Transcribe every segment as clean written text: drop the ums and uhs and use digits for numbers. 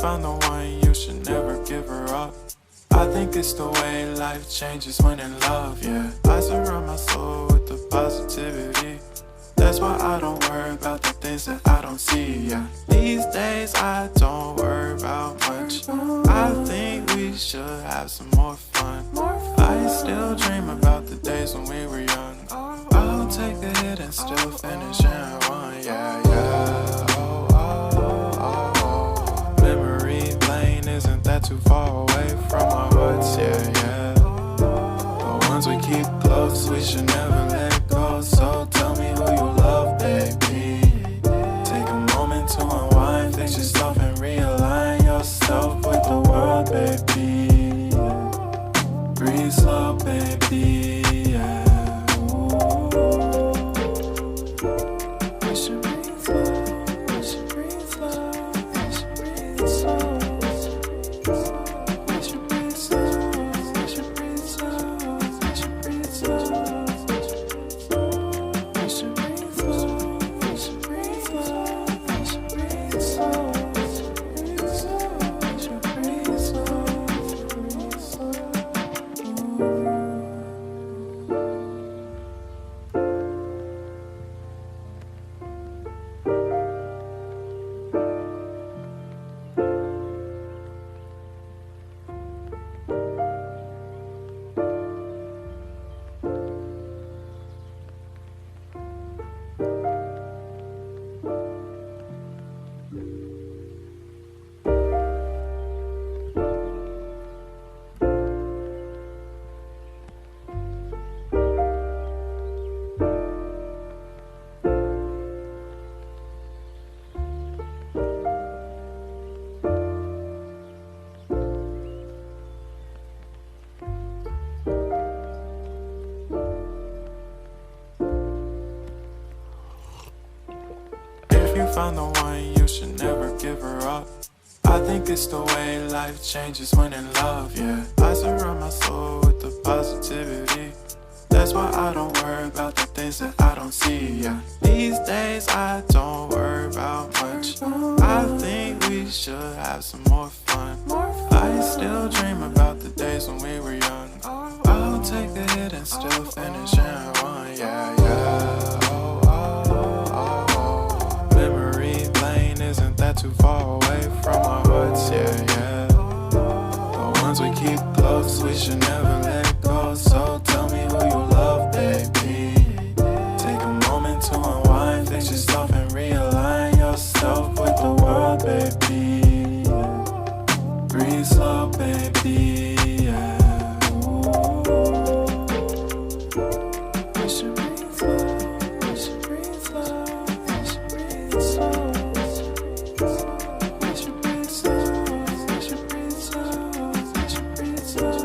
found the one, you should never give her up. I think it's the way life changes when in love, yeah. I surround my soul with the positivity. That's why I don't worry about the things that I don't see, yeah. These days I don't worry about much. I think we should have some more fun. I still dream about the days when we were young. I'll take a hit and still finish in one, yeah, yeah. Oh, oh, oh, oh. Memory lane isn't that too far away from our hearts, yeah, yeah. The ones we keep close, we should never let go. So tell me who you love, baby. Take a moment to unwind, fix yourself and realign yourself with the world, baby. Breathe slow, baby, yeah. We should breathe slow, we should breathe slow, we should breathe slow. We should breathe slow, we should breathe slow, we should breathe slow. We should breathe slow, we should breathe slow, we should breathe slow. We should breathe slow, breathe slow. If you found the one, you should never give her up. I think it's the way life changes when in love, yeah. I surround my soul with the positivity. That's why I don't worry about the things that I don't see, yeah. These days I don't worry about much. I think we should have some more fun. I still dream about the days when we were young. I'll take a hit and still finish in one, yeah, yeah. Oh, oh, oh, oh. Memory lane isn't that too far away from our hearts, yeah, yeah. The ones we keep close, we should never let go. So tell me who you love, baby. Take a moment to unwind, fix yourself and realign yourself with the world, baby. Breathe slow, baby, yeah. We should breathe slow, we should breathe slow, we should breathe slow. We should breathe slow, we should breathe slow, we should breathe slow.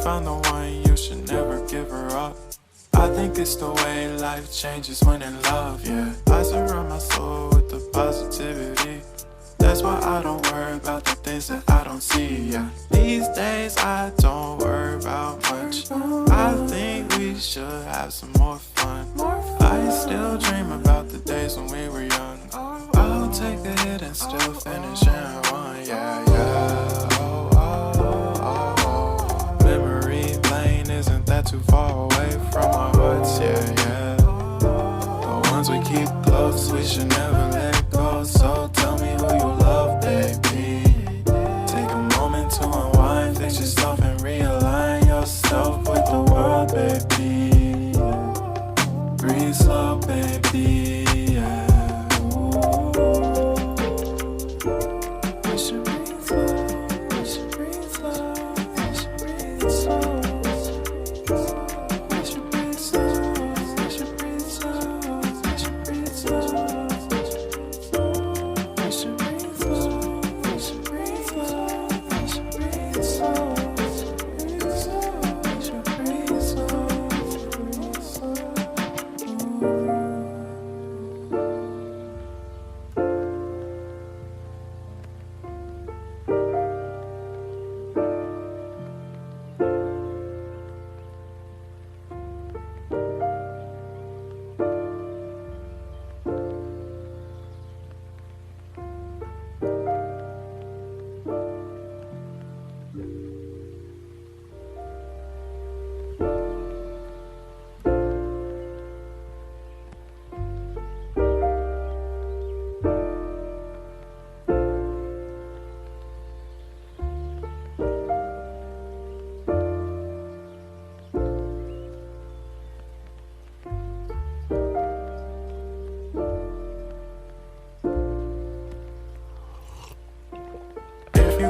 found the one, you should never give her up. I think it's the way life changes when in love, yeah. I surround my soul with the positivity. That's why I don't worry about the things that I don't see, yeah. These days I don't worry about much. I think we should have some more fun. I still dream about the days when we were young. I'll take a hit and still finish in one, yeah, yeah. Oh, oh, oh, oh. Memory lane isn't that too far away from our hearts, yeah, yeah. The ones we keep close, we should never let go. So tell me who you love, baby. Take a moment to unwind, fix yourself and realign yourself with the world, baby. Breathe slow, baby, yeah. We should breathe slow, we should breathe slow, we should breathe slow. We should breathe slow, we should breathe slow, we should breathe slow. We should breathe slow, we should breathe slow, we should breathe slow. We should breathe slow, we should breathe slow.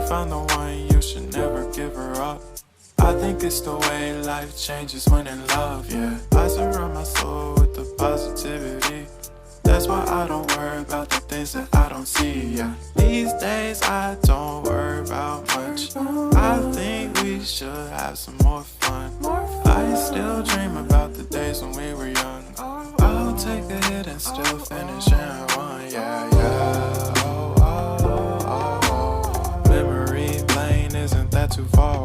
found the one, you should never give her up. I think it's the way life changes when in love, yeah. I surround my soul with the positivity. That's why I don't worry about the things that I don't see, yeah. These days I don't worry about much. I think we should have some more fun. I still dream about the days when we were young. I'll take a hit and still finish in one, yeah, yeah. Oh, oh, oh, oh. Memory lane, isn't that too far